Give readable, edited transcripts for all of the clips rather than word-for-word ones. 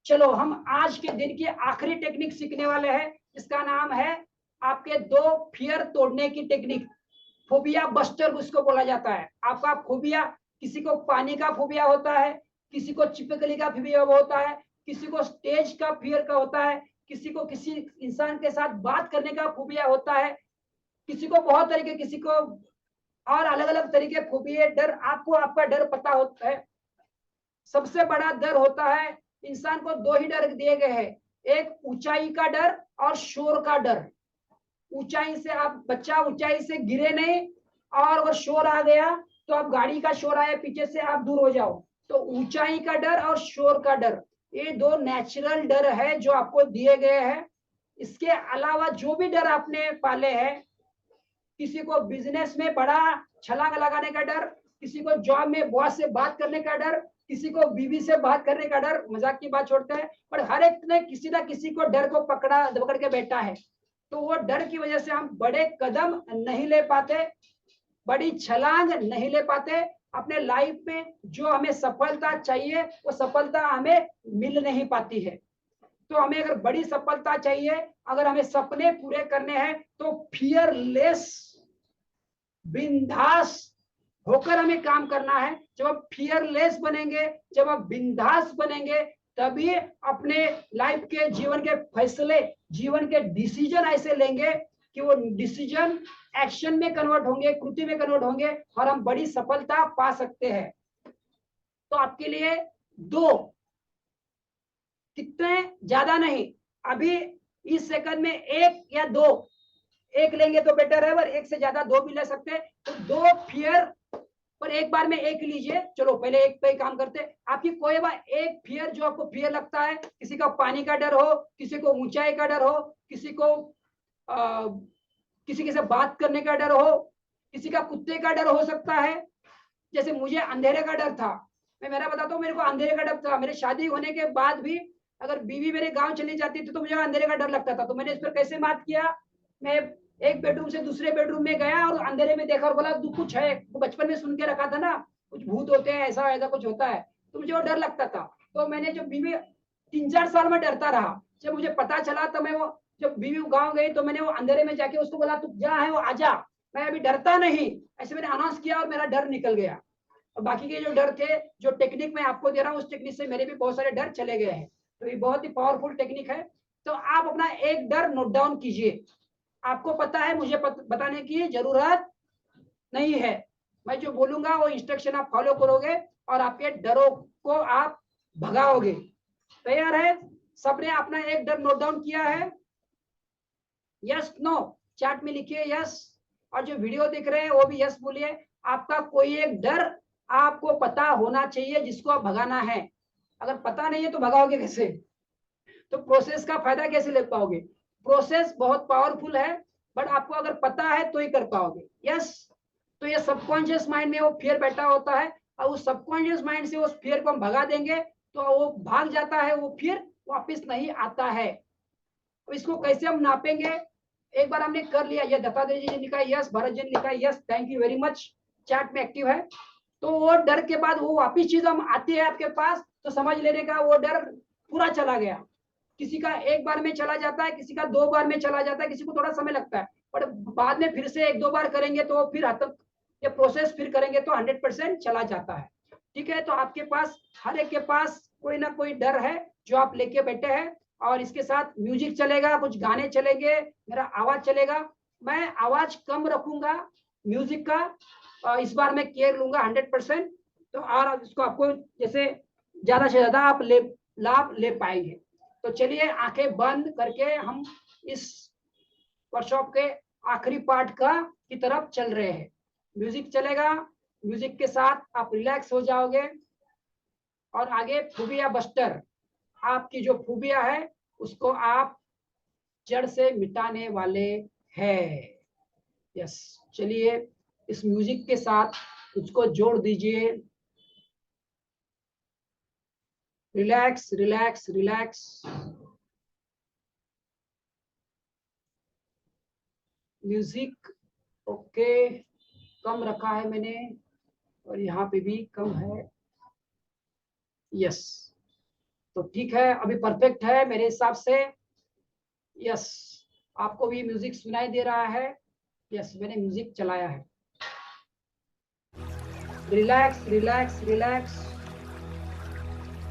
चलो हम आज के दिन की आखिरी टेक्निक सीखने वाले हैं, इसका नाम है आपके 2 फियर तोड़ने की टेक्निक। फोबिया बस्टर उसको बोला जाता है। आपका फोबिया, किसी को पानी का फोबिया होता है, किसी को चिपकली का फोबिया होता है, किसी को स्टेज का फियर का होता है, किसी को किसी इंसान के साथ बात करने का फोबिया होता है, किसी को बहुत तरीके, किसी को और अलग अलग तरीके फोबिया। डर, आपको आपका डर पता होता है। सबसे बड़ा डर होता है, इंसान को 2 ही डर दिए गए हैं, एक ऊंचाई का डर और शोर का डर। ऊंचाई से आप, बच्चा ऊंचाई से गिरे नहीं, और अगर शोर आ गया तो आप, गाड़ी का शोर आया पीछे से, आप दूर हो जाओ। तो ऊंचाई का डर और शोर का डर, ये 2 नेचुरल डर है जो आपको दिए गए हैं। इसके अलावा जो भी डर आपने पाले हैं, किसी को बिजनेस में बड़ा छलांग लगाने का डर, किसी को जॉब में बॉस से बात करने का डर, किसी को बीवी से बात करने का डर, मजाक की बात छोड़ते हैं, पर हर एक ने किसी ना किसी को डर को पकड़ के बैठा है। तो वो डर की वजह से हम बड़े कदम नहीं ले पाते, बड़ी छलांग नहीं ले पाते। अपने लाइफ में जो हमें सफलता चाहिए वो सफलता हमें मिल नहीं पाती है। तो हमें अगर बड़ी सफलता चाहिए, अगर हमें सपने पूरे करने हैं, तो फियरलेस, बिंदास होकर हमें काम करना है। जब आप फियरलेस बनेंगे, जब आप बिंदास बनेंगे, तभी अपने लाइफ के, जीवन के फैसले, जीवन के डिसीजन ऐसे लेंगे कि वो डिसीजन एक्शन में कन्वर्ट होंगे, कृति में कन्वर्ट होंगे, और हम बड़ी सफलता पा सकते हैं। तो आपके लिए 2, कितने, ज्यादा नहीं, अभी इस सेकंड में 1 या 2, एक लेंगे तो बेटर है, पर 1 से ज्यादा 2 भी ले सकते हैं। तो 2 फियर, पर एक बार में 1 लीजिए। चलो पहले 1 पे काम करते। आपकी कोई बार एक फियर जो आपको फियर लगता है, किसी का पानी का डर हो, किसी को ऊंचाई का डर हो, किसी को किसी के से बात करने का डर हो, किसी का कुत्ते का डर हो सकता है। जैसे मुझे अंधेरे का डर था, मैं मेरा बताता हूँ, मेरे को अंधेरे का डर था। मेरे शादी होने के बाद भी अगर बीवी मेरे गांव चली जाती थी तो मुझे अंधेरे का डर लगता था। तो मैंने इस पर कैसे मात किया, मैं एक बेडरूम से दूसरे बेडरूम में गया और अंधेरे में देखा और बोला तू कुछ है। वो बचपन में सुन के रखा था ना, कुछ भूत होते हैं, ऐसा ऐसा कुछ होता है, तो मुझे वो डर लगता था। तो मैंने, जब बीवी 3-4 साल में डरता रहा, जब मुझे पता चला तो मैं वो, जब बीवी गाँव गई तो मैंने वो अंधेरे में जाके उसको बोला तू जा है वो आजा, मैं अभी डरता नहीं, ऐसे मैंने अनाउंस किया और मेरा डर निकल गया। और बाकी के जो डर थे, जो टेक्निक मैं आपको दे रहा हूँ, उस टेक्निक से मेरे भी बहुत सारे डर चले गए हैं। तो ये बहुत ही पावरफुल टेक्निक है। तो आप अपना एक डर नोट डाउन कीजिए। आपको पता है, मुझे बताने की जरूरत नहीं है। मैं जो बोलूंगा वो इंस्ट्रक्शन आप फॉलो करोगे और आपके डरों को आप भगाओगे। तैयार है? सबने अपना एक डर नोट डाउन किया है? यस नो चैट में लिखिए यस, और जो वीडियो देख रहे हैं वो भी यस बोलिए। आपका कोई एक डर आपको पता होना चाहिए जिसको आप भगाना है। अगर पता नहीं है तो भगाओगे कैसे? तो प्रोसेस का फायदा कैसे ले पाओगे? प्रोसेस बहुत पावरफुल है, बट आपको अगर पता है तो ही कर पाओगे। यस, तो ये सबकॉन्शियस माइंड में वो फियर बैठा होता है, और उस सबकॉन्शियस माइंड से उस फियर को हम भगा देंगे तो वो भाग जाता है, वो फियर वापस नहीं आता है। तो इसको कैसे हम नापेंगे? एक बार हमने कर लिया, ये दत्तात्रेय जी ने लिखा है यस, भरत जी ने लिखा है yes, thank you very much, chat में एक्टिव है। तो वो डर के बाद वो वापिस चीज हम आती है आपके पास, तो समझ लेने का वो डर पूरा चला गया। किसी का एक बार में चला जाता है, किसी का 2 बार में चला जाता है, किसी को थोड़ा समय लगता है, पर बाद में फिर से 1-2 बार करेंगे तो फिर ये प्रोसेस फिर करेंगे तो 100% चला जाता है। ठीक है? तो आपके पास, हर एक के पास कोई ना कोई डर है जो आप लेके बैठे हैं, और इसके साथ म्यूजिक चलेगा, कुछ गाने चलेंगे, मेरा आवाज चलेगा। मैं आवाज कम रखूंगा म्यूजिक का, इस बार मैं केयर लूंगा 100%। तो और इसको आपको जैसे ज्यादा से ज्यादा आप लाभ ले पाएंगे। तो चलिए आंखें बंद करके हम इस वर्कशॉप के आखिरी पार्ट की तरफ चल रहे हैं। म्यूजिक चलेगा, म्यूजिक के साथ आप रिलैक्स हो जाओगे, और आगे फूबिया बस्टर, आपकी जो फूबिया है उसको आप जड़ से मिटाने वाले हैं। यस, चलिए इस म्यूजिक के साथ उसको जोड़ दीजिए। Relax relax relax. Music okay, कम रखा है मैंने, और यहाँ पे भी कम है। यस, तो ठीक है, अभी परफेक्ट है मेरे हिसाब से। यस, आपको भी म्यूजिक सुनाई दे रहा है? यस, मैंने म्यूजिक चलाया है। Relax relax relax.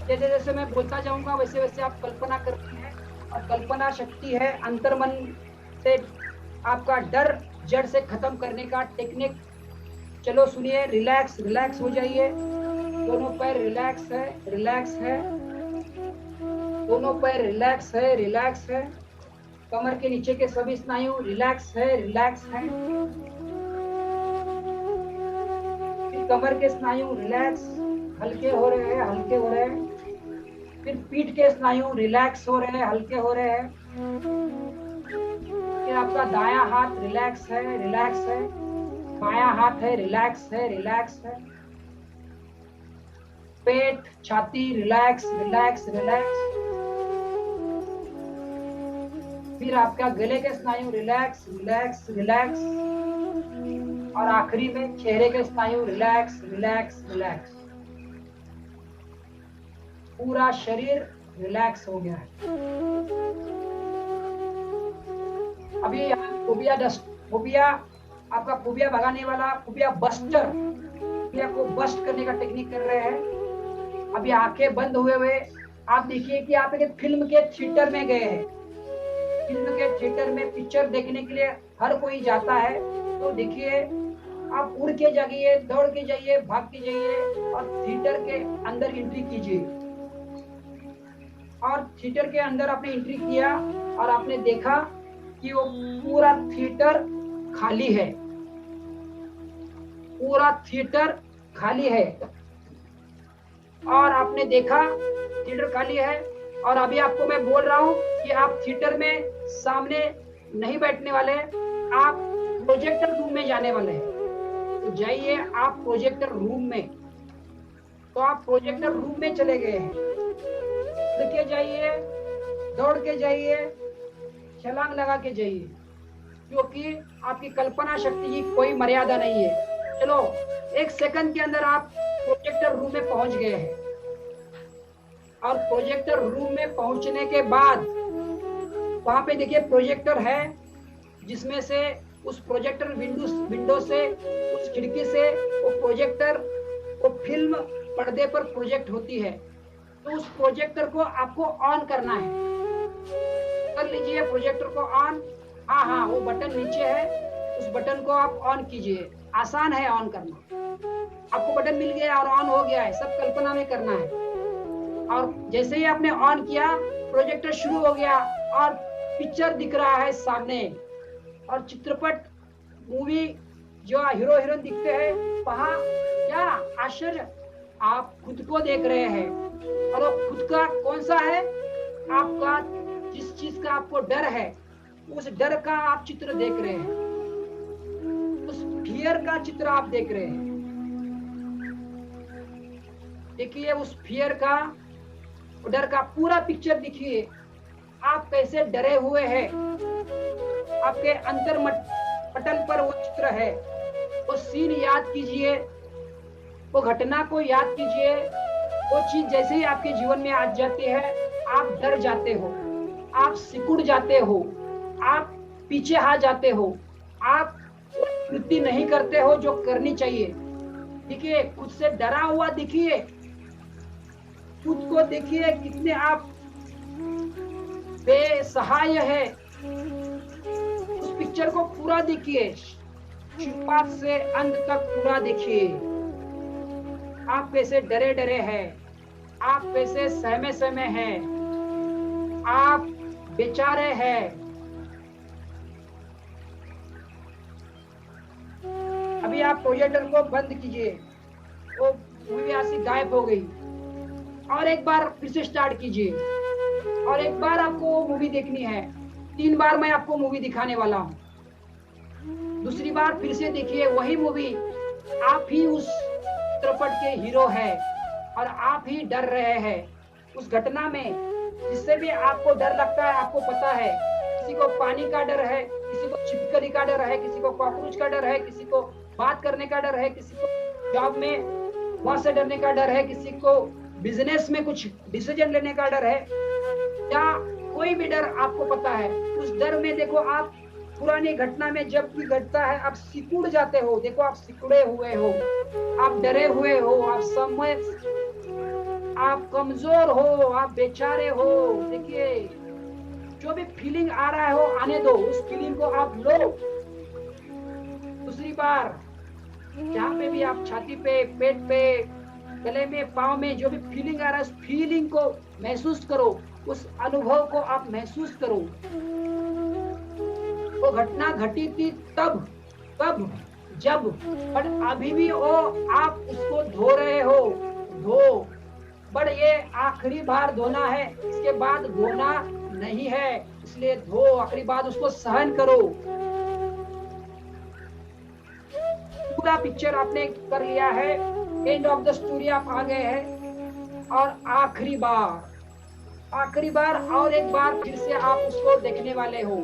जैसे जैसे मैं बोलता जाऊंगा वैसे वैसे आप कल्पना करनी है, और कल्पना शक्ति है अंतर्मन से आपका डर जड़ से खत्म करने का टेक्निक। चलो सुनिए, रिलैक्स रिलैक्स हो जाइए। दोनों पैर रिलैक्स है, रिलैक्स है। दोनों पैर रिलैक्स है, रिलैक्स है। कमर के नीचे के सभी स्नायु रिलैक्स है, रिलैक्स है। कमर के स्नायु रिलैक्स, हल्के हो रहे हैं, हल्के हो रहे हैं। फिर पीठ के स्नायु रिलैक्स हो रहे हैं, हल्के हो रहे हैं। फिर आपका दायां हाथ रिलैक्स है, रिलैक्स है। बायां हाथ है, रिलैक्स है, रिलैक्स है। पेट, छाती रिलैक्स, रिलैक्स, रिलैक्स। फिर आपका गले के स्नायु रिलैक्स, रिलैक्स, रिलैक्स। और आखिरी में चेहरे के स्नायु रिलैक्स, रिलैक्स, रिलैक्स। पूरा शरीर रिलैक्स हो गया है। अभी फोबिया फोबिया, आपका फोबिया भगाने वाला फोबिया बस्टर, फोबिया को बस्ट करने का टेक्निक कर रहे हैं। अभी आंखें बंद हुए हुए आप देखिए कि आप एक फिल्म के थिएटर में गए हैं। फिल्म के थिएटर में पिक्चर देखने के लिए हर कोई जाता है। तो देखिए, आप उड़ के जाइए, दौड़ के जाइए, भाग के जाइए और थिएटर के अंदर एंट्री कीजिए। और थिएटर के अंदर आपने एंट्री किया और आपने देखा कि वो पूरा थिएटर खाली है, पूरा थिएटर खाली है। और आपने देखा थिएटर खाली है, और अभी आपको मैं बोल रहा हूं कि आप थिएटर में सामने नहीं बैठने वाले, आप प्रोजेक्टर रूम में जाने वाले हैं। तो जाइए आप प्रोजेक्टर रूम में। तो आप प्रोजेक्टर रूम में चले गए हैं। उड़ के जाइए, दौड़ के जाइए, छलांग लगा के जाइए, क्योंकि आपकी कल्पना शक्ति की कोई मर्यादा नहीं है। चलो, 1 सेकंड के अंदर आप प्रोजेक्टर रूम में पहुंच गए हैं। और प्रोजेक्टर रूम में पहुंचने के बाद वहां पे देखिए प्रोजेक्टर है, जिसमें से उस प्रोजेक्टर विंडो से, उस खिड़की से वो प्रोजेक्टर, वो फिल्म पर्दे पर प्रोजेक्ट होती है। तो उस प्रोजेक्टर को आपको ऑन करना है। कर लीजिए प्रोजेक्टर को ऑन। हाँ हाँ, वो बटन नीचे है, उस बटन को आप ऑन कीजिए। आसान है ऑन करना। आपको बटन मिल गया और ऑन हो गया है, सब कल्पना में करना है। और जैसे ही आपने ऑन किया, प्रोजेक्टर शुरू हो गया और पिक्चर दिख रहा है सामने। और चित्रपट, मूवी, जो हीरो हीरोइन दिखते हैं वहां, क्या आश्चर्य, आप खुद को देख रहे हैं। और वो खुद का कौन सा है? आपका जिस चीज का आपको डर है, उस डर का आप चित्र देख रहे हैं, उस फियर का चित्र आप देख रहे हैं। देखिए उस फियर का, डर का पूरा पिक्चर दिखिए। आप कैसे डरे हुए हैं, आपके अंतर पटल पर वो चित्र है। वो सीन याद कीजिए, वो घटना को याद कीजिए। वो चीज जैसे ही आपके जीवन में आ जाती है, आप डर जाते हो, आप सिकुड़ जाते हो, आप पीछे आ जाते हो, आप कृति नहीं करते हो जो करनी चाहिए। देखिए, खुद से डरा हुआ दिखिए, खुद को देखिए कितने आप बेसहाय है। उस पिक्चर को पूरा देखिए, शुरुआत से अंत तक पूरा देखिए। आप कैसे डरे डरे हैं, आप कैसे सहमे सहमे हैं, आप बेचारे हैं। अभी आप प्रोजेक्टर को बंद कीजिए, वो मूवी ऐसी गायब हो गई। और एक बार फिर से स्टार्ट कीजिए, और एक बार आपको वो मूवी देखनी है। 3 बार मैं आपको मूवी दिखाने वाला हूँ। दूसरी बार फिर से देखिए वही मूवी। आप ही उस चित्रपट के हीरो है और आप ही डर रहे हैं उस घटना में। जिससे भी आपको डर लगता है, आपको पता है, किसी को पानी का डर है, किसी को छिपकली का डर है, किसी को कॉकरोच का डर है, किसी को बात करने का डर है, किसी को जॉब में बॉस से डरने का डर है, किसी को बिजनेस में कुछ डिसीजन लेने का डर है, या कोई भी डर आपको पता है, उस डर में देखो आप पुरानी घटना में जब भी घटता है आप सिकुड़ जाते हो। देखो आप सिकुड़े हुए हो, आप डरे हुए हो, आप समय, आप कमजोर हो, आप बेचारे हो। देखिए जो भी फीलिंग आ रहा है वो आने दो, उस फीलिंग को आप लो। दूसरी बार जहाँ पे भी आप छाती पे, पेट पे, गले में, पाँव में जो भी फीलिंग आ रहा है उस फीलिंग को महसूस करो, उस अनुभव को आप महसूस करो। वो घटना घटी थी तब, कब, जब, पर अभी भी वो आप उसको धो रहे हो। धो, पर ये आखिरी बार धोना है, इसके बाद धोना नहीं है, इसलिए धो, आखिरी बार उसको सहन करो। पूरा पिक्चर आपने कर लिया है, एंड ऑफ द स्टोरी आप आ गए हैं, और आखिरी बार और एक बार फिर से आप उसको देखने वाले हो।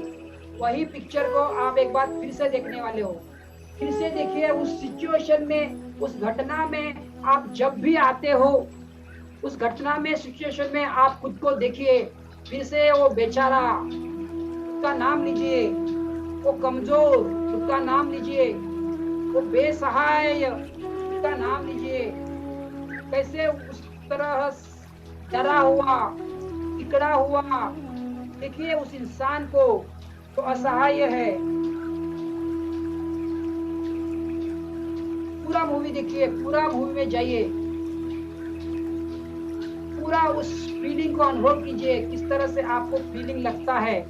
वही पिक्चर को आप एक बार फिर से देखने वाले हो। फिर से देखिए उस सिचुएशन में, उस घटना में आप जब भी आते हो, उस घटना में, सिचुएशन में आप खुद को देखिए। फिर से वो बेचारा, उसका नाम लीजिए, वो कमजोर, उसका नाम लीजिए, वो बेसहाय, उसका नाम लीजिए। कैसे उस तरह डरा हुआ, सिकड़ा हुआ, देखिए उस इंसान को तो असहाय है। पूरा मूवी देखिए, पूरा मूवी में जाइए, पूरा उस फीलिंग को अनुभव कीजिए, किस तरह से आपको फीलिंग लगता है।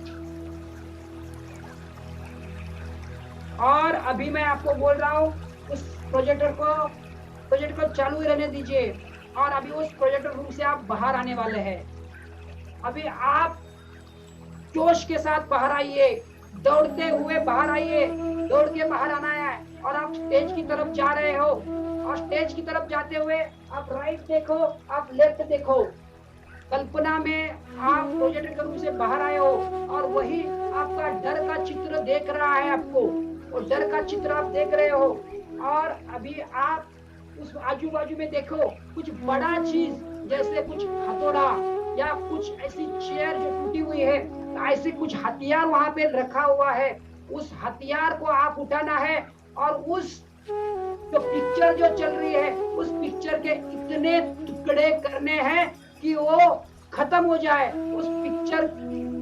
और अभी मैं आपको बोल रहा हूँ उस प्रोजेक्ट को चालू ही रहने दीजिए, और अभी उस प्रोजेक्टर रूम से आप बाहर आने वाले हैं। अभी आप जोश के साथ बाहर आइए, दौड़ते हुए बाहर आइए, दौड़ के बाहर आना है। और आप स्टेज की तरफ जा रहे हो, और स्टेज की तरफ जाते हुए आप राइट देखो, आप लेफ्ट देखो। कल्पना में आप प्रोजेक्टर रूम से बाहर आए हो, और वही आपका डर का चित्र देख रहा है आपको, और डर का चित्र आप देख रहे हो। और अभी आप उस आजू बाजू में देखो कुछ बड़ा चीज, जैसे कुछ हथौड़ा या कुछ ऐसी चेयर जो टूटी हुई है, ऐसे कुछ हथियार वहां पे रखा हुआ है। उस हथियार को आप उठाना है, और उस जो पिक्चर जो चल रही है, उस पिक्चर के इतने टुकड़े करने हैं कि वो खत्म हो जाए। उस पिक्चर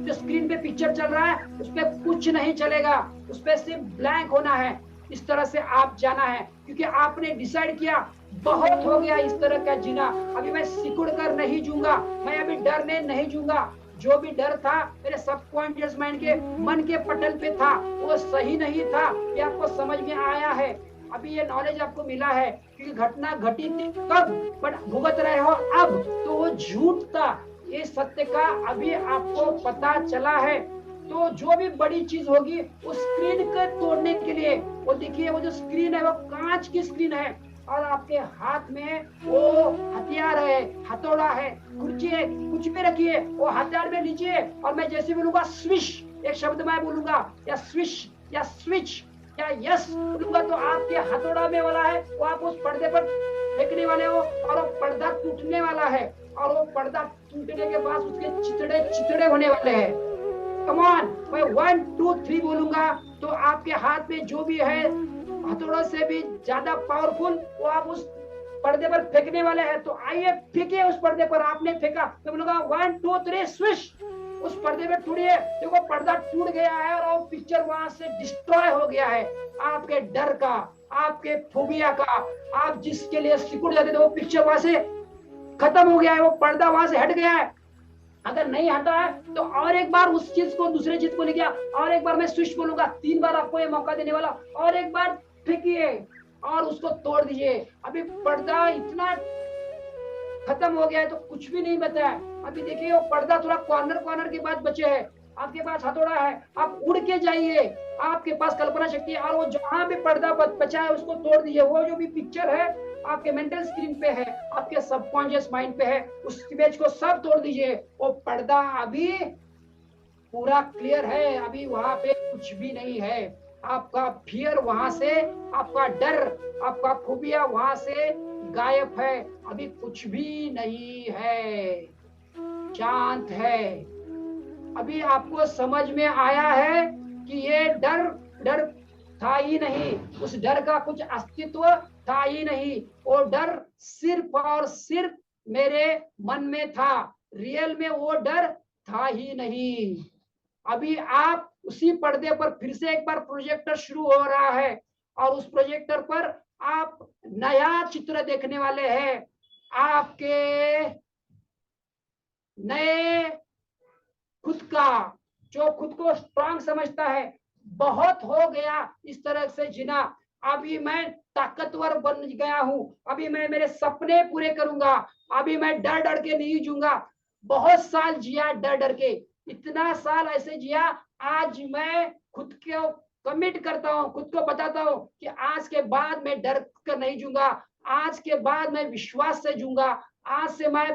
जो स्क्रीन पे पिक्चर चल रहा है उस पे कुछ नहीं चलेगा, उस पे सिर्फ ब्लैंक होना है। इस तरह से आप जाना है, क्योंकि आपने डिसाइड किया बहुत हो गया इस तरह का जीना, अभी मैं सिकुड़ कर नहीं जूंगा, मैं अभी डरने नहीं जूंगा। जो भी डर था मेरे सबकॉन्शियस माइंड के मन के पटल पे था, वो सही नहीं था, ये आपको समझ में आया है। अभी ये नॉलेज आपको मिला है, क्योंकि घटना घटी थी कब, बट भुगत रहे हो अब, तो वो झूठ था। ये सत्य का अभी आपको पता चला है। तो जो भी बड़ी चीज होगी उस स्क्रीन को तोड़ने के लिए, वो देखिए वो जो स्क्रीन है वो कांच की स्क्रीन है, और आपके हाथ में वो हथियार है, हथौड़ा है, कुर्सी है, कुछ भी रखिए, वो हथियार में लीजिए। और मैं जैसे बोलूंगा स्विश, एक शब्द मैं बोलूंगा, या स्विश या स्विच या यस बोलूंगा, तो आपके हथौड़ा में वाला है वो आप उस पर्दे पर फेंकने वाले हो, और वो पर्दा टूटने वाला है, और वो पर्दा टूटने के बाद उसके चितड़े चितड़े होने वाले हैं। कम ऑन, मैं 1 2 3 बोलूंगा तो आपके हाथ में जो भी है हथौड़ों से भी ज्यादा पावरफुल, वो आप उस पर्दे पर फेंकने वाले हैं। तो आइए फेंकिए उस पर्दे पर। आपने फेंका तो बोलूंगा 1 2 3 स्विश, उस पर्दे पे टूटिए। देखो पर्दा टूट गया है, और वो पिक्चर वहां से डिस्ट्रॉय हो गया है। आपके डर का, आपके फोबिया का, आप जिसके लिए सिकुड़ जाते थे, वो पिक्चर वहां से खत्म हो गया है, वो पर्दा वहां से हट गया है। अगर नहीं हटा है तो और एक बार उस चीज को, दूसरे चीज को ले गया, और एक बार मैं स्विच बोलूंगा, 3 बार आपको ये मौका देने वाला, और एक बार फेंकिए और उसको तोड़ दीजिए। अभी पर्दा इतना खत्म हो गया है तो कुछ भी नहीं बचा है। अभी देखिए वो पर्दा थोड़ा कॉर्नर के बाद बचे है। आपके पास हथौड़ा है, आप उड़ के जाइए, आपके पास कल्पना शक्ति है, और वो जहां भी पर्दा बचा है उसको तोड़ दीजिए। वो जो भी पिक्चर है आपके मेंटल स्क्रीन पे है, आपके सबकॉन्शियस माइंड पे है, उस इमेज को सब तोड़ दीजिए। वो पर्दा अभी पूरा क्लियर है, अभी वहां पे कुछ भी नहीं है। आपका फियर वहां से, आपका डर, आपका फोबिया वहां से गायब है, अभी कुछ भी नहीं है, शांत है। अभी आपको समझ में आया है कि ये डर डर था ही नहीं, उस डर का कुछ अस्तित्व था ही नहीं। वो डर सिर्फ और सिर्फ मेरे मन में था, रियल में वो डर था ही नहीं। अभी आप उसी पर्दे पर फिर से एक बार प्रोजेक्टर शुरू हो रहा है और उस प्रोजेक्टर पर आप नया चित्र देखने वाले हैं। आपके नए खुद का, जो खुद को स्ट्रांग समझता है, बहुत हो गया इस तरह से जीना, अभी मैं ताकतवर बन गया हूं, अभी मैं मेरे सपने पूरे करूंगा, अभी मैं डर डर के नहीं जूंगा। बहुत साल जिया डर डर के, इतना साल ऐसे जिया, आज मैं खुद को कमिट करता हूं, खुद को बताता हूं कि आज के बाद मैं डर कर नहीं जूंगा, आज के बाद मैं विश्वास से जूंगा, आज से मैं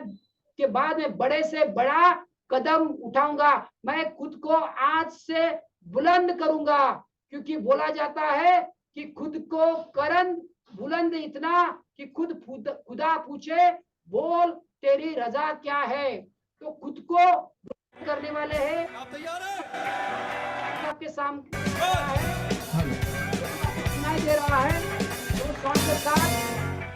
के बाद मैं बड़े से बड़ा कदम उठाऊंगा, मैं खुद को आज से बुलंद करूंगा। क्योंकि बोला जाता है कि खुद को करन बुलंद इतना कि खुदा पूछे बोल तेरी रजा क्या है। तो खुद को करने वाले हैं, आपके सामने सुनाई दे रहा है तो सॉन्ग के साथ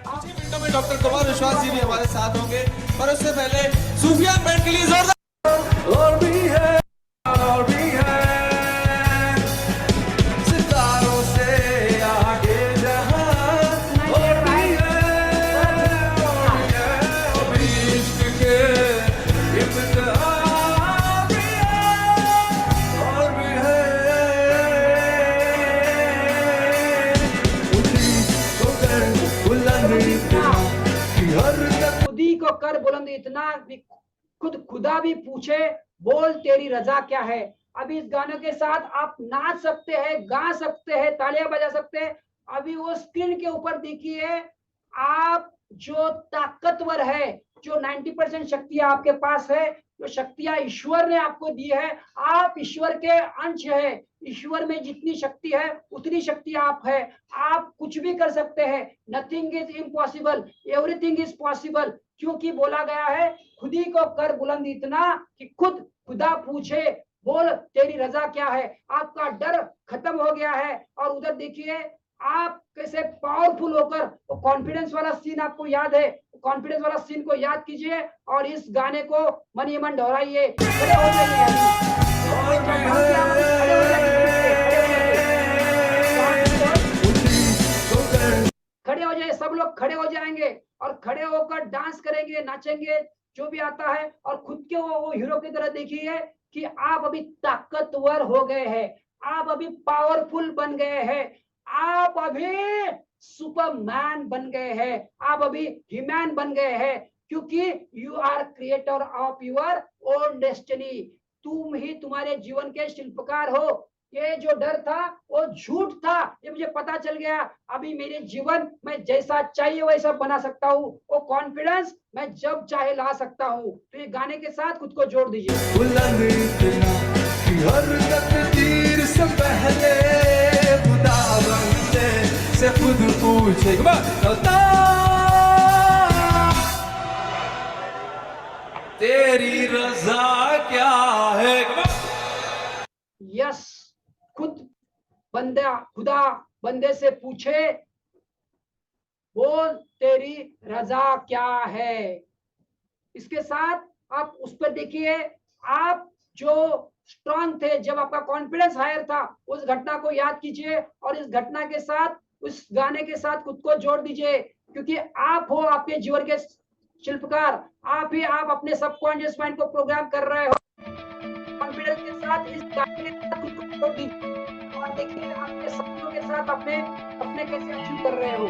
आप में डॉक्टर कुमार विश्वास जी भी हमारे साथ होंगे, पर उससे पहले सूफियान बैंड के लिए जोरदार और भी है सितारों से आगे जहां और भी है अभी इश्क के इम्तिहान भी है और भी है उठी तो कर बुलंद इतना कि हर खुदी को कर बुलंद इतना भी खुद खुदा भी पूछे बोल तेरी रजा क्या है। अभी इस गाने के साथ आप नाच सकते हैं, गा सकते हैं, तालियां बजा सकते हैं। अभी वो स्क्रीन के ऊपर देखिए, आप जो ताकतवर है, जो 90% शक्तियां आपके पास है, जो शक्तियां ईश्वर ने आपको दी है, आप ईश्वर के अंश है। ईश्वर में जितनी शक्ति है उतनी शक्ति आप है, आप कुछ भी कर सकते हैं। Nothing is impossible, everything is possible. क्योंकि बोला गया है खुदी को कर बुलंद इतना कि खुद खुदा पूछे बोल तेरी रजा क्या है। आपका डर खत्म हो गया है और उधर देखिए आप कैसे पावरफुल होकर, वो कॉन्फिडेंस वाला सीन आपको याद है, कॉन्फिडेंस वाला सीन को याद कीजिए और इस गाने को मन ही मन दोहराइए। खड़े हो खड़े हो जाइए, सब लोग खड़े हो जाएंगे और खड़े होकर डांस करेंगे, नाचेंगे, जो भी आता है। और खुद के वो हीरो की तरह देखिए कि आप अभी ताकतवर हो गए हैं, आप अभी पावरफुल बन गए हैं, आप अभी सुपरमैन बन गए हैं, आप अभी ह्यूमैन बन गए हैं। क्योंकि you are creator of your own destiny, तुम ही तुम्हारे जीवन के शिल्पकार हो। ये जो डर था वो झूठ था, ये मुझे पता चल गया। अभी मेरे जीवन में जैसा चाहिए वैसा बना सकता हूँ, वो कॉन्फिडेंस मैं जब चाहे ला सकता हूँ। तो ये गाने के साथ खुद को जोड़ दीजिए। बुलंद इतना कि हर तकदीर से पहले खुदा बनते से खुद पूछे तेरी रजा क्या है। यस, खुद बंदा खुदा बंदे से पूछे बोल तेरी रजा क्या है। इसके साथ आप उस पर देखिए, आप जो स्ट्रांग थे, जब आपका कॉन्फिडेंस हायर था, उस घटना को याद कीजिए और इस घटना के साथ उस गाने के साथ खुद को जोड़ दीजिए। क्योंकि आप हो आपके जीवन के शिल्पकार, आप ही आप अपने सबकॉन्शियस माइंड को प्रोग्राम कर रहे हो। कॉन्फिडेंस के साथ इस गाने के साथ खुद को जोड़ दीजिए और देखिए आपके सपनों के साथ अपने अपने कैसे अचीव कर रहे हो।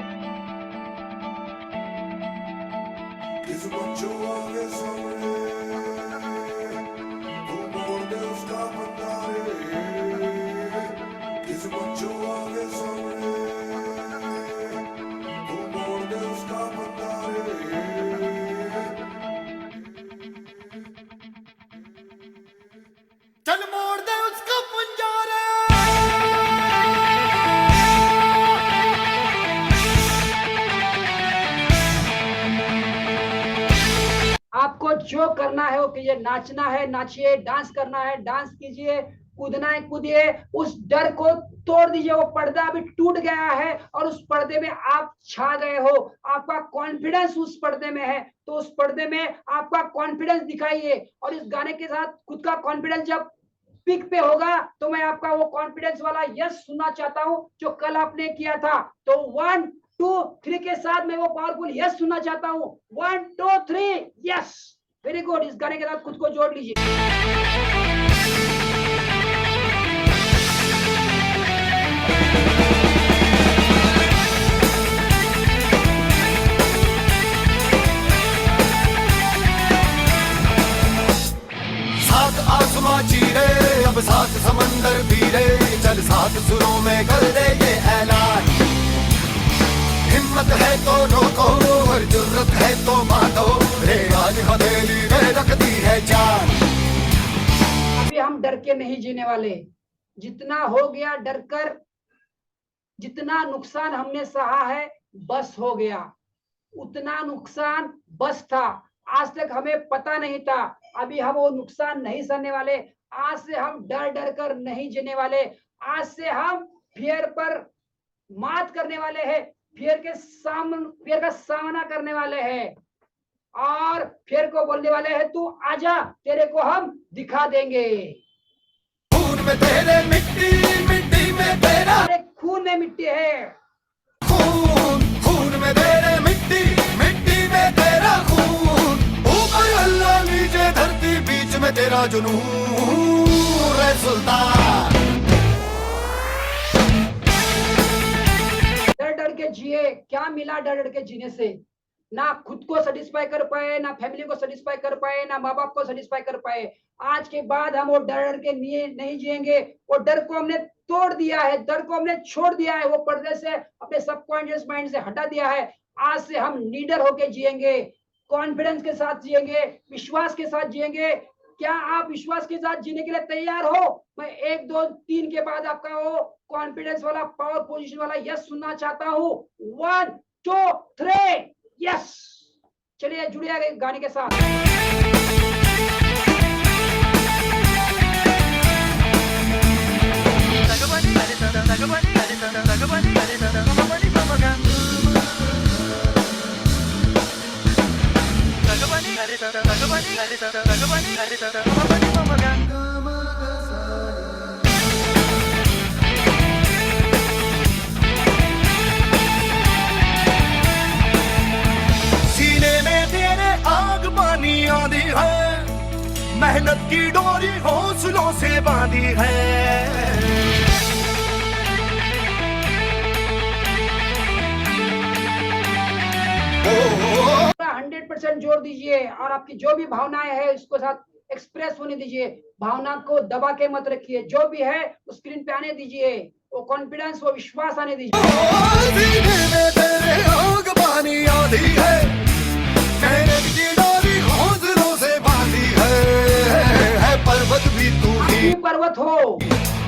चल मोड़ दे उसका पंजारा जो करना है वो कीजिए, नाचना है नाचिए, डांस करना है डांस कीजिए, कूदना है कूदिए, उस डर को तोड़ दीजिए। वो पर्दा अभी टूट गया है और उस पर्दे में आप छा गए हो, आपका कॉन्फिडेंस उस पर्दे में है, तो उस पर्दे में आपका कॉन्फिडेंस दिखाइए। और इस गाने के साथ खुद का कॉन्फिडेंस जब पिक पे होगा तो मैं आपका वो कॉन्फिडेंस वाला यस सुनना चाहता हूं जो कल आपने किया था। तो 1 2 3 के साथ मैं वो पावरफुल यस सुनना चाहता हूं। 1 2 3 यस। Very good. इस गाने के साथ खुद को जोड़ लीजिए। सात आसमां चीरे अब सात समंदर पीरे, चल सात सुरों में कर दे ये ऐलान। हिम्मत है तो रोको और जुर्रत है तो मानो, रे आज हथेली में रख दी है जान। अभी हम डर के नहीं जीने वाले। जितना हो गया डर कर, जितना नुकसान हमने सहा है बस हो गया। उतना नुकसान बस था, आज तक हमें पता नहीं था। अभी हम वो नुकसान नहीं सहने वाले। आज से हम डर डर कर नहीं जीने वाले। आज से हम फियर पर मात करने वाले हैं, फियर का सामना करने वाले हैं और फियर को बोलने वाले हैं तू आजा, तेरे को हम दिखा देंगे। खून में तेरे मिट्टी, मिट्टी में तेरा हमारे खून में मिट्टी है। खून, खून में तेरे मिट्टी, मिट्टी में तेरा खून। ऊपर अल्लाह नीचे धरती, बीच में तेरा जुनून रे सुल्तान। डर डर के जिए। क्या मिला डर डर के जीने से? ना खुद को सेटिस्फाई कर पाए, ना फैमिली को सेटिस्फाई कर पाए, ना माँ बाप को सेटिस्फाई कर पाए। आज के बाद हम वो डर डर के नहीं जिएंगे। वो डर को हमने तोड़ दिया है, डर को हमने छोड़ दिया है, वो पर्दे से अपने सबकॉन्शियस माइंड से हटा दिया है। आज से हम लीडर होके जिएंगे, कॉन्फिडेंस के साथ जिएंगे, विश्वास के साथ जिएंगे। क्या आप विश्वास के साथ जीने के लिए तैयार हो? मैं 1 2 3 के बाद आपका वो कॉन्फिडेंस वाला पावर पोजीशन वाला यस सुनना चाहता हूँ। 1 2 3 यस। चलिए जुड़िए गाने के साथ। सीने में तेरे आग पानी आंधी है, मेहनत की डोरी हौसलों से बांधी है। 100% जोर दीजिए और आपकी जो भी भावनाएं है उसको साथ एक्सप्रेस होने दीजिए। भावना को दबा के मत रखिए, जो भी है वो स्क्रीन पे आने दीजिए। वो कॉन्फिडेंस, वो विश्वास आने दीजिए। सीने में तेरे आग पानी आंधी है, मेहनत की डोरी हौसलों से बांधी है पर्वत भी तू आप ही ही पर्वत हो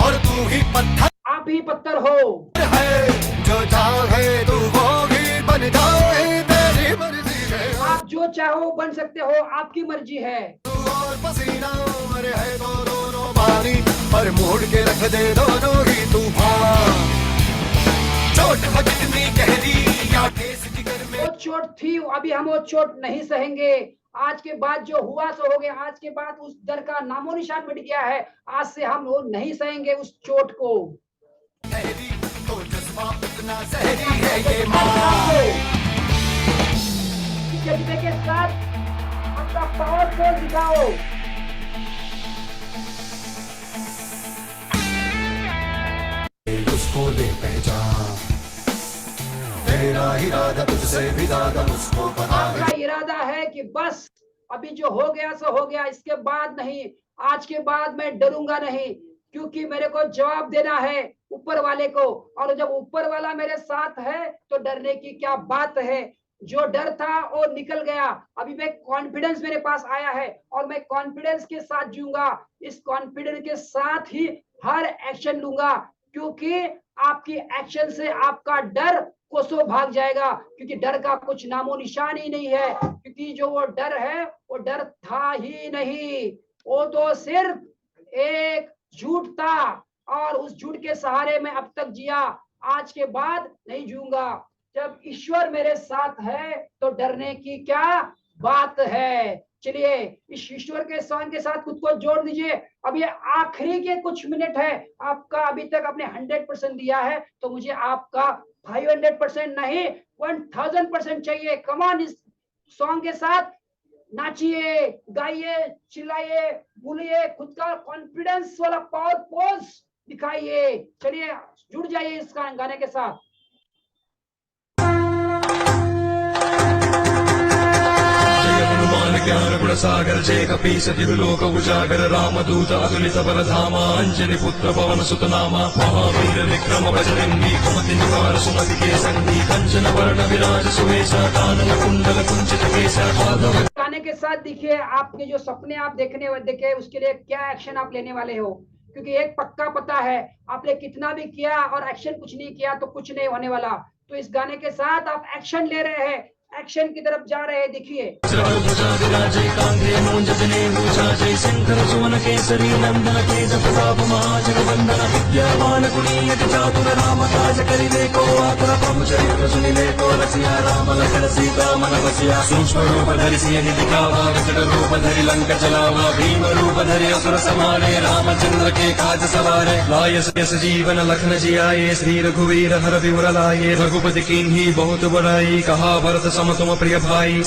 और तू ही पत्थर आप ही पत्थर हो। है, जो चाहे तू वो भी बन जाए, तेरी मर्जी है। आप जो चाहो बन सकते हो, आपकी मर्जी है। तू और पसीना मरे है तो दोनों पानी, पर मोड़ के रख दे दोनों ही तूफान। चोट हो जितनी गहरी या ठेस जिगर में, वो चोट थी, अभी हम वो चोट नहीं सहेंगे। आज के बाद जो हुआ सो हो गया। आज के बाद उस डर का नामो निशान मिट गया है। आज से हम वो नहीं सहेंगे उस चोट को। गहरी तो जज्बा उतना जहरी है ये माँ। जज्बे के साथ अपना पावर फोर्स दिखाओ। उसको दे पहचान, तेरा इरादा तुझसे भी ज्यादा उसको पता है। आपका इरादा है कि बस अभी जो हो गया सो हो गया, इसके बाद नहीं। आज के बाद मैं डरूंगा नहीं, क्योंकि मेरे को जवाब देना है ऊपर वाले को। और जब ऊपर वाला मेरे साथ है तो डरने की क्या बात है। जो डर था वो निकल गया। अभी मैं कॉन्फिडेंस मेरे पास आया है और मैं कॉन्फिडेंस के साथ जीऊंगा। इस कॉन्फिडेंस के साथ ही हर एक्शन लूंगा, क्योंकि आपकी एक्शन से आपका डर कोसों भाग जाएगा, क्योंकि डर का कुछ नामो निशान ही नहीं है, क्योंकि जो वो डर है वो डर था ही नहीं, वो तो सिर्फ एक झूठ था, और उस झूठ के सहारे मैं अब तक जिया, आज के बाद नहीं जीऊंगा। जब ईश्वर मेरे साथ है तो डरने की क्या बात है। चलिए इस ईश्वर के सॉन्ग के साथ खुद को जोड़ दीजिए। अब ये आखिरी के कुछ मिनट है, आपका अभी तक आपने 100% दिया है, तो मुझे आपका 500% नहीं 1000% चाहिए। कमान इस सॉन्ग के साथ नाचिए, गाइए, चिल्लाइए, बोलिए, खुद का कॉन्फिडेंस वाला पावर पोज दिखाइए। चलिए जुड़ जाइए इस गाने के साथ। ज्ञान गुण सागर जय कपीस लोक उजागर रामदूत अतुलित बलधामा अंजनी पुत्र पवन सुत नामा महावीर विक्रम बजरंगी कुमति निवार सुमति के संगी कंचन वर्ण विराज सुवेशा कानन कुंडल कुंचित केसा। गाने के साथ देखिए आपके जो सपने आप देखे उसके लिए क्या एक्शन आप लेने वाले हो, क्योंकि एक पक्का पता है, आपने कितना भी किया और एक्शन कुछ नहीं किया तो कुछ नहीं होने वाला। तो इस गाने के साथ आप एक्शन ले रहे हैं, एक्शन की तरफ जा रहे हैं। देखिए शंकर सुवन केसरी नंदन तेज प्रताप महाजगवंदन विद्यावान गुणीयति चातुर राम काज करिवे को आतुर प्रभु चरित्र सुनिले को रसिया राम लखन सीता मन बसिया सूक्ष्म रूप धरि सियहि दिखावा विकट रूप धरि लंक चलावा भीम रूप धरि असुर संहारे रामचंद्र के काज सवारे लाय यस जीवन लखन जियाए श्री रघुवीर हर विवर लाए रघुपति कीन्ही बहुत बड़ाई कहा भरत सम तुम प्रिय भाई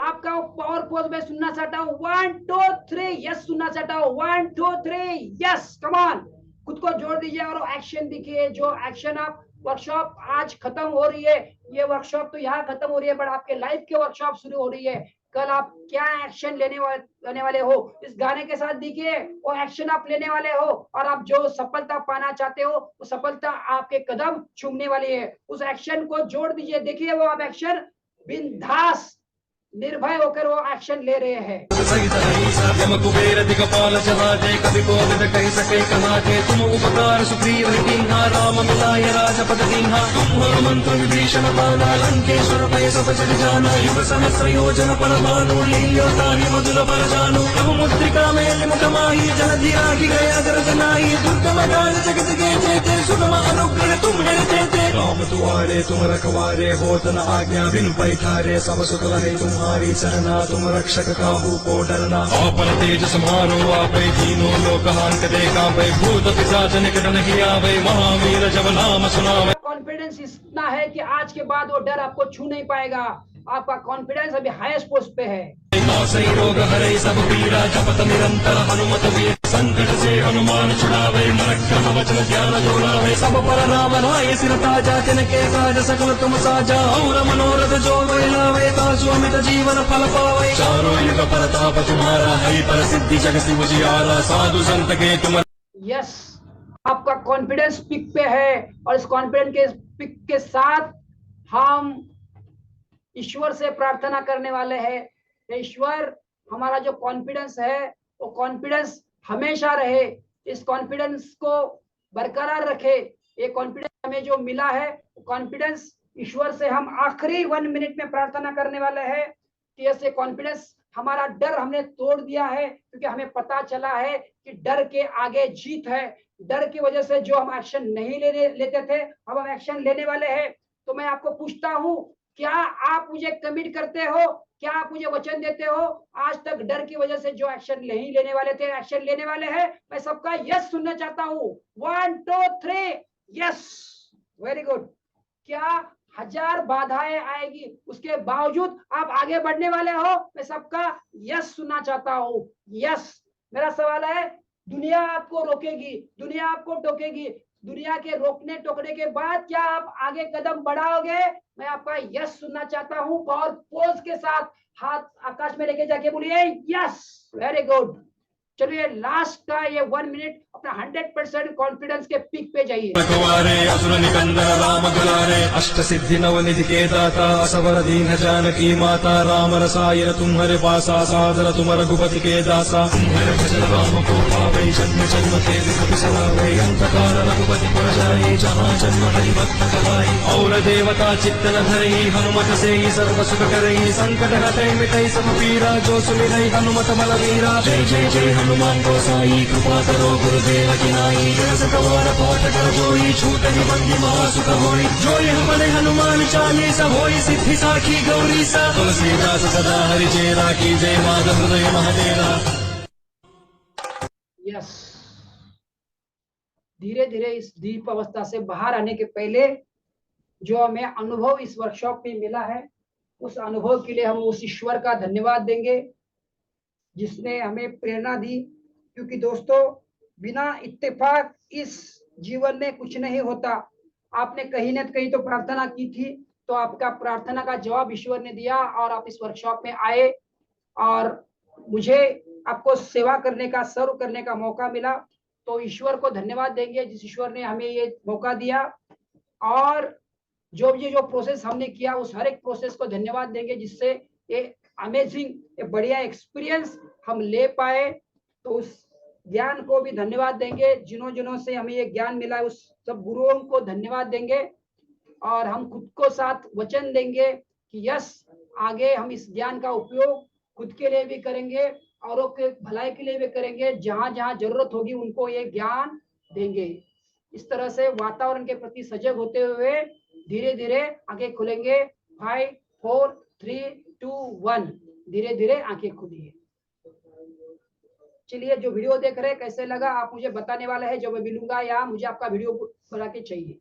आपका पावर पोज में सुनना चाहता हूँ 1 2 3 यस सुनना चाहता हूँ 1 2 3 यस। कमान खुद को जोड़ दीजिए और एक्शन दिखिए। जो एक्शन आप वर्कशॉप आज खत्म हो रही है, ये वर्कशॉप तो यहाँ खत्म हो रही है, बट आपके लाइफ के वर्कशॉप शुरू हो रही है। कल आप क्या एक्शन लेने वाले हो इस गाने के साथ देखिए, वो एक्शन आप लेने वाले हो, और आप जो सफलता पाना चाहते हो वो सफलता आपके कदम छूने वाली है। उस एक्शन को जोड़ दीजिए। देखिए वो आप एक्शन बिंदास निर्भय होकर वो एक्शन ले रहे हैं। कुबेर दिगपाल जहाजे कभी कोविद कह सके कहाते तुम उपकार सुग्रीव कीन्हा राम मिलाय राजपद दीन्हा तुम हनुमंत विभीषण बाना लंकेश्वर भय सब जग जाना युग सहस्र योजन पर भानु लील्योतानि मधुर पर जानु प्रभु मुद्रिका मेलि मुख माही जलधि रागी गया गर्जनाई दुर्गम काल जगत के जेते सुगम अनुग्रह तुम देते राम तुम्हारे तुम रखवारे होत न आज्ञा बिनु पैठारे सब सुख रहे तुम्हारी शरणा तुम रक्षक काहू को डरना आपन तेज समारो आपे तीनों लोक हांक देखा भय भूत पिशाच निकट नहीं आवे महावीर जब नाम सुनावे। कॉन्फिडेंस इतना है कि आज के बाद वो डर आपको छू नहीं पाएगा। आपका कॉन्फिडेंस अभी हाईएस्ट पोस्ट पे है। सही रोग हरे सब पीरा जपत निरंतर हनुमत वीर संकट से हनुमान छुड़ावे मरक्रम वचन ध्यान जोड़ावे सब पर राम राय सिर ताजा तिनके काज सकल तुम साजा और मनोरथ जो लावे तासु अमित जीवन फल पावे चारों युग प्रताप तुम्हारा है पर सिद्धि जग शिव जियारा साधु संत के तुम। यस आपका कॉन्फिडेंस पिक पे है, और इस कॉन्फिडेंस के पिक के साथ हम ईश्वर से प्रार्थना करने वाले हैं। ईश्वर हमारा जो कॉन्फिडेंस है वो कॉन्फिडेंस हमेशा रहे, इस कॉन्फिडेंस को बरकरार रखे। ये कॉन्फिडेंस हमें जो मिला है वो कॉन्फिडेंस ईश्वर से हम आखिरी 1 मिनट में प्रार्थना करने वाले हैं कि ऐसे कॉन्फिडेंस हमारा डर हमने तोड़ दिया है, क्योंकि हमें पता चला है कि डर के आगे जीत है। डर की वजह से जो हम एक्शन नहीं लेते थे, अब हम एक्शन लेने वाले हैं। तो मैं आपको पूछता हूँ, क्या आप मुझे कमिट करते हो, क्या आप मुझे वचन देते हो आज तक डर की वजह से जो एक्शन नहीं लेने वाले थे एक्शन लेने वाले हैं? मैं सबका यस सुनना चाहता हूँ। 1 2 3 यस। Very good. क्या 1000 बाधाएं आएगी उसके बावजूद आप आगे बढ़ने वाले हो? मैं सबका यस सुनना चाहता हूँ। यस। मेरा सवाल है, दुनिया आपको रोकेगी, दुनिया आपको टोकेगी, दुनिया के रोकने टोकने के बाद क्या आप आगे कदम बढ़ाओगे? मैं आपका यस सुनना चाहता हूँ। और पोज के साथ हाथ आकाश में लेके जाके बोलिए यस। Very good. चलिए लास्ट का ये 1 मिनट अपना 100% कॉन्फिडेंस के पीक पे जाइए। कुमारे असुर निकंदन राम दुलारे अष्ट सिद्धि नवनिधि के दाता असवर दीन जानकी माता राम रसायन तुम्हारे पासा सादर तुम रघुपति के दासा तुम्हारे भजन राम को पावे जन्म जन्म के दुख बिसरावे अंत काल रघुपति पुर जाए जहाँ जन्म हरि भक्त कहाई और देवता चित्तन धरई हनुमत से ही सर्व सुख करई संकट हटै मिटै सब पीरा जो सुमिरै हनुमत बलवीरा जय जय जय हनुमान गोसाई कृपा करो गुरुदेव की नाई सतवार पाठ कर जोई छूट निबंधी महासुख होई जोई हमारे हनुमान चालीसा होई सिद्धि साखी गौरी सा तुलसीदास सदा हरि चेरा की जय माधव हृदय महादेवा। यस, धीरे धीरे इस दीप अवस्था से बाहर आने के पहले जो हमें अनुभव इस वर्कशॉप में मिला है, उस अनुभव के लिए हम उस ईश्वर का धन्यवाद देंगे जिसने हमें प्रेरणा दी। क्योंकि दोस्तों, बिना इत्तेफाक इस जीवन में कुछ नहीं होता। आपने कहीं न कहीं तो प्रार्थना की थी, तो आपका प्रार्थना का जवाब ईश्वर ने दिया और आप इस वर्कशॉप में आए और मुझे आपको सेवा करने का, सर्व करने का मौका मिला। तो ईश्वर को धन्यवाद देंगे जिस ईश्वर ने हमें ये मौका दिया, और जो प्रोसेस हमने किया उस हर एक प्रोसेस को धन्यवाद देंगे जिससे ये अमेजिंग, ये बढ़िया एक्सपीरियंस हम ले पाए। तो उस ज्ञान को भी धन्यवाद देंगे, जिन्हों से हमें ये ज्ञान मिला है उस सब गुरुओं को धन्यवाद देंगे। और हम खुद को साथ वचन देंगे कि यस, आगे हम इस ज्ञान का उपयोग खुद के लिए भी करेंगे, औरों के भलाई के लिए भी करेंगे, जहां जहां जरूरत होगी उनको ये ज्ञान देंगे। इस तरह से वातावरण के प्रति सजग होते हुए धीरे धीरे आंखें खुलेंगे। 5 4 3 2 1 धीरे धीरे आंखें खुलिए। चलिए, जो वीडियो देख रहे हैं कैसे लगा आप मुझे बताने वाले हैं, जो मैं मिलूंगा, या मुझे आपका वीडियो बना के चाहिए।